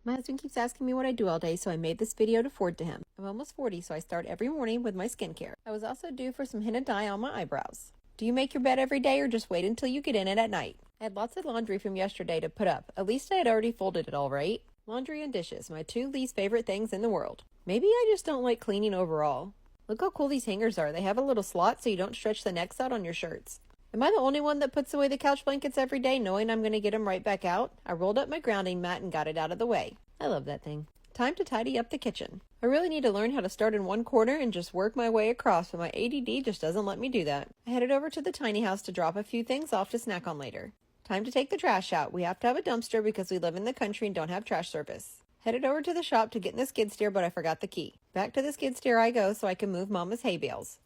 My husband keeps asking me what I do all day, so I made this video to forward to him. I'm almost 40, so I start every morning with my skincare. I was also due for some henna dye on my eyebrows. Do you make your bed every day or just wait until you get in it at night? I had lots of laundry from yesterday to put up. At least I had already folded it all right. Laundry and dishes, my two least favorite things in the world. Maybe I just don't like cleaning overall. Look how cool these hangers are. They have a little slot so you don't stretch the necks out on your shirts. Am I the only one that puts away the couch blankets every day knowing I'm going to get them right back out? I rolled up my grounding mat and got it out of the way. I love that thing. Time to tidy up the kitchen. I really need to learn how to start in one corner and just work my way across, but my ADD just doesn't let me do that. I headed over to the tiny house to drop a few things off to snack on later. Time to take the trash out. We have to have a dumpster because we live in the country and don't have trash service. Headed over to the shop to get in the skid steer, but I forgot the key. Back to the skid steer I go so I can move Mama's hay bales.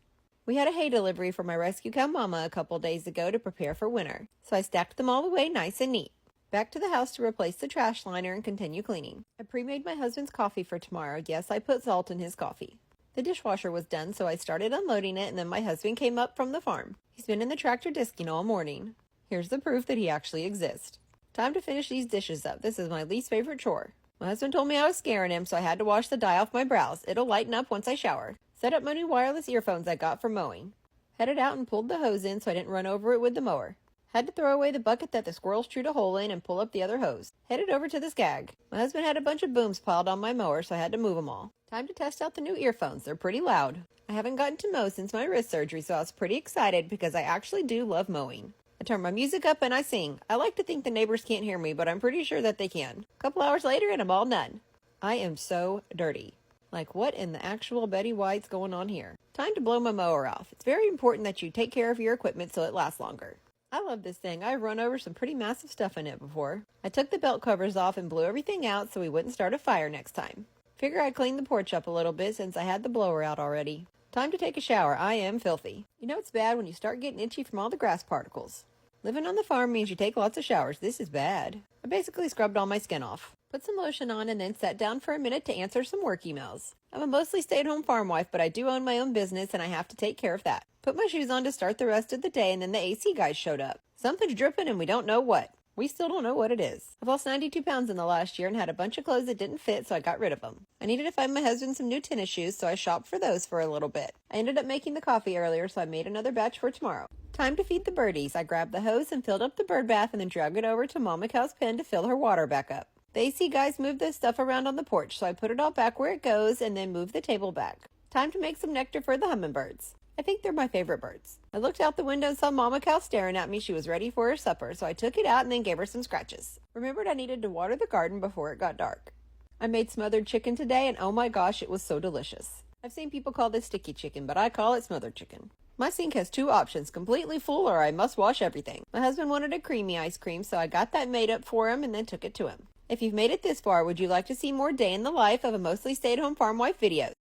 We had a hay delivery for my rescue cow Mama a couple days ago to prepare for winter, so I stacked them all away nice and neat. Back to the house to replace the trash liner and continue cleaning. I pre-made my husband's coffee for tomorrow. Yes, I put salt in his coffee. The dishwasher was done, so I started unloading it, and then my husband came up from the farm. He's been in the tractor disking all morning. Here's the proof that he actually exists. Time to finish these dishes up. This is my least favorite chore. My husband told me I was scaring him, so I had to wash the dye off my brows. It'll lighten up once I shower. Set up my new wireless earphones I got for mowing. Headed out and pulled the hose in so I didn't run over it with the mower. Had to throw away the bucket that the squirrels chewed a hole in and pull up the other hose. Headed over to the skag. My husband had a bunch of booms piled on my mower, so I had to move them all. Time to test out the new earphones. They're pretty loud. I haven't gotten to mow since my wrist surgery, so I was pretty excited because I actually do love mowing. I turn my music up and I sing. I like to think the neighbors can't hear me, but I'm pretty sure that they can. A couple hours later and I'm all done. I am so dirty. Like, what in the actual Betty White's going on here? Time to blow my mower off. It's very important that you take care of your equipment so it lasts longer. I love this thing. I've run over some pretty massive stuff in it before. I took the belt covers off and blew everything out so we wouldn't start a fire next time. Figure I'd clean the porch up a little bit since I had the blower out already. Time to take a shower. I am filthy. You know it's bad when you start getting itchy from all the grass particles. Living on the farm means you take lots of showers. This is bad. I basically scrubbed all my skin off. Put some lotion on and then sat down for a minute to answer some work emails. I'm a mostly stay-at-home farm wife, but I do own my own business and I have to take care of that. Put my shoes on to start the rest of the day and then the AC guys showed up. Something's dripping and we don't know what. We still don't know what it is. I've lost 92 pounds in the last year and had a bunch of clothes that didn't fit, so I got rid of them. I needed to find my husband some new tennis shoes, so I shopped for those for a little bit. I ended up making the coffee earlier, so I made another batch for tomorrow. Time to feed the birdies. I grabbed the hose and filled up the bird bath and then dragged it over to Mama Cow's pen to fill her water back up. The AC guys moved this stuff around on the porch, so I put it all back where it goes and then moved the table back. Time to make some nectar for the hummingbirds. I think they're my favorite birds. I looked out the window and saw Mama Cow staring at me. She was ready for her supper, so I took it out and then gave her some scratches. Remembered I needed to water the garden before it got dark. I made smothered chicken today, and oh my gosh, it was so delicious. I've seen people call this sticky chicken, but I call it smothered chicken. My sink has two options, completely full or I must wash everything. My husband wanted a creamy ice cream, so I got that made up for him and then took it to him. If you've made it this far, would you like to see more day in the life of a mostly stay-at-home farm wife videos?